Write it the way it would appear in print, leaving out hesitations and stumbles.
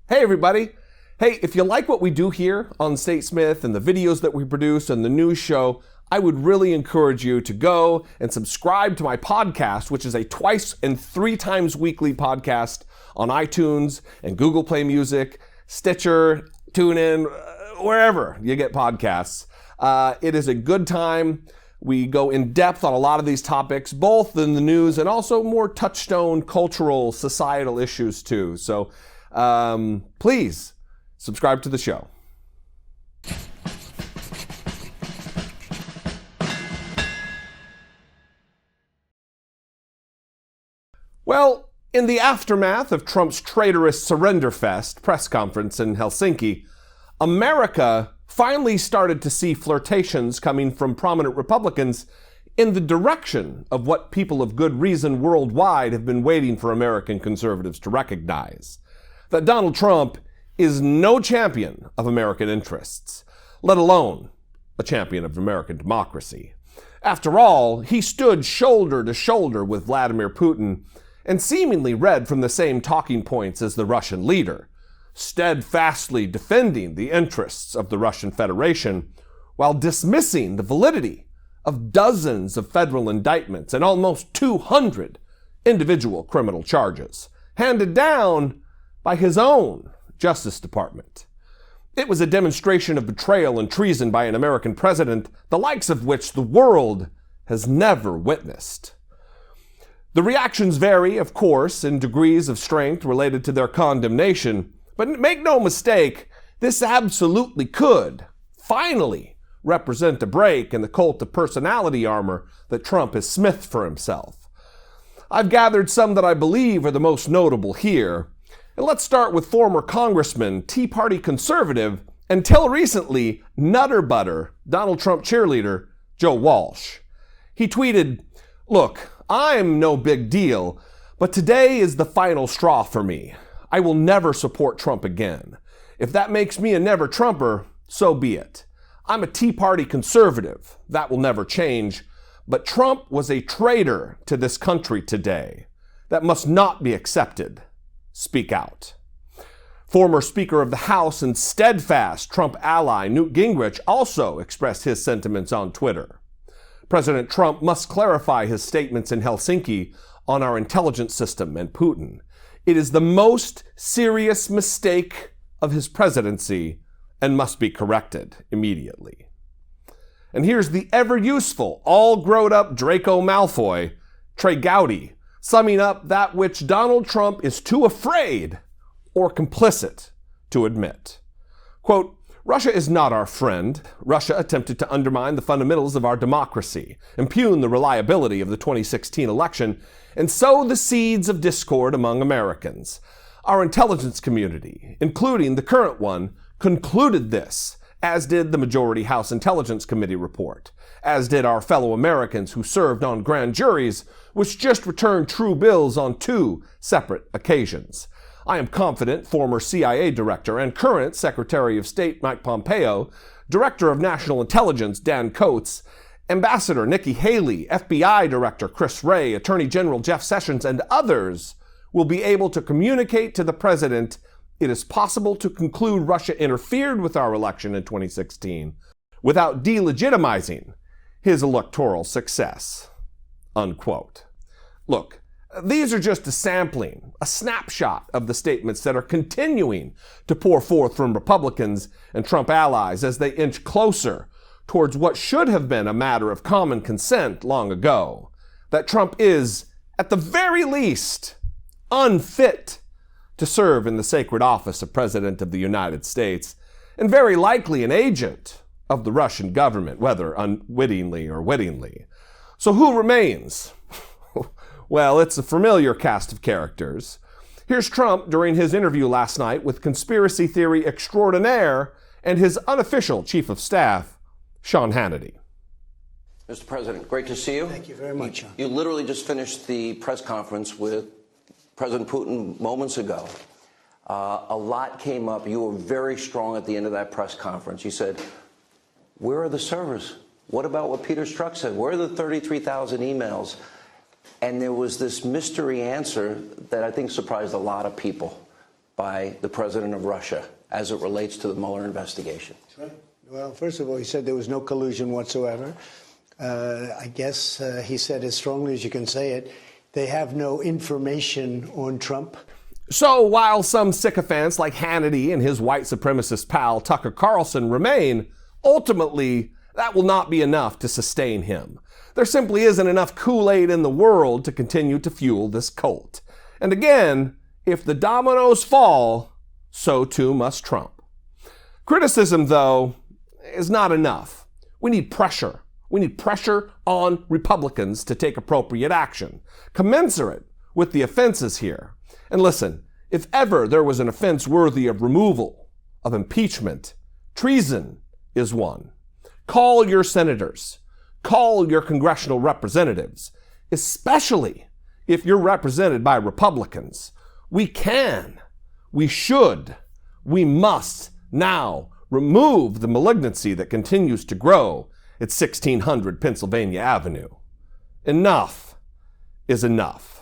Hey everybody! Hey, if you like what we do here on Statesmith and the videos that we produce and the news show, I would really encourage you to go and subscribe to my podcast, which is a twice and 3 times weekly podcast on iTunes and Google Play Music, Stitcher, TuneIn, wherever you get podcasts. It is a good time. We go in depth on a lot of these topics, both in the news and also more touchstone cultural, societal issues too. So please subscribe to the show. Well, in the aftermath of Trump's traitorous surrender fest press conference in Helsinki, America finally started to see flirtations coming from prominent Republicans in the direction of what people of good reason worldwide have been waiting for American conservatives to recognize: that Donald Trump is no champion of American interests, let alone a champion of American democracy. After all, he stood shoulder to shoulder with Vladimir Putin and seemingly read from the same talking points as the Russian leader, steadfastly defending the interests of the Russian Federation while dismissing the validity of dozens of federal indictments and almost 200 individual criminal charges handed down by his own Justice Department. It was a demonstration of betrayal and treason by an American president, the likes of which the world has never witnessed. The reactions vary, of course, in degrees of strength related to their condemnation, but make no mistake, this absolutely could, finally, represent a break in the cult of personality armor that Trump has smithed for himself. I've gathered some that I believe are the most notable here. And let's start with former Congressman, Tea Party conservative, until recently, Nutter Butter, Donald Trump cheerleader, Joe Walsh. He tweeted, "Look, I'm no big deal, but today is the final straw for me. I will never support Trump again. If that makes me a never Trumper, so be it. I'm a Tea Party conservative. That will never change. But Trump was a traitor to this country today. That must not be accepted. Speak out." Former Speaker of the House and steadfast Trump ally Newt Gingrich also expressed his sentiments on Twitter. President Trump must clarify his statements in Helsinki on our intelligence system and Putin. It is the most serious mistake of his presidency and must be corrected immediately. And here's the ever-useful, all-grown-up Draco Malfoy, Trey Gowdy, summing up that which Donald Trump is too afraid or complicit to admit. Quote, "Russia is not our friend. Russia attempted to undermine the fundamentals of our democracy, impugn the reliability of the 2016 election, and sow the seeds of discord among Americans. Our intelligence community, including the current one, concluded this, as did the majority House Intelligence Committee report, as did our fellow Americans who served on grand juries, which just returned true bills on 2 separate occasions. I am confident former CIA Director and current Secretary of State Mike Pompeo, Director of National Intelligence Dan Coates, Ambassador Nikki Haley, FBI Director Chris Wray, Attorney General Jeff Sessions, and others will be able to communicate to the President it is possible to conclude Russia interfered with our election in 2016 without delegitimizing his electoral success." Unquote. Look, these are just a sampling, a snapshot of the statements that are continuing to pour forth from Republicans and Trump allies as they inch closer towards what should have been a matter of common consent long ago, that Trump is, at the very least, unfit to serve in the sacred office of President of the United States, and very likely an agent of the Russian government, whether unwittingly or wittingly. So who remains? Well, it's a familiar cast of characters. Here's Trump during his interview last night with conspiracy theory extraordinaire and his unofficial chief of staff, Sean Hannity. Mr. President, great to see you. Thank you very much. You literally just finished the press conference with President Putin moments ago. A lot came up. You were very strong at the end of that press conference. You said, where are the servers? What about what Peter Strzok said? Where are the 33,000 emails? And there was this mystery answer that I think surprised a lot of people. by the president of Russia as it relates to the Mueller investigation? Right. Well, first of all, he said there was no collusion whatsoever. I guess he said as strongly as you can say it, they have no information on Trump. So while some sycophants like Hannity and his white supremacist pal Tucker Carlson remain, ultimately that will not be enough to sustain him. There simply isn't enough Kool-Aid in the world to continue to fuel this cult. And again, if the dominoes fall, so too must Trump. Criticism, though, is not enough. We need pressure. We need pressure on Republicans to take appropriate action, commensurate with the offenses here. And listen, if ever there was an offense worthy of removal, of impeachment, treason is one. Call your senators. Call your congressional representatives, especially if you're represented by Republicans. We can, we should, we must now remove the malignancy that continues to grow at 1600 Pennsylvania Avenue. Enough is enough.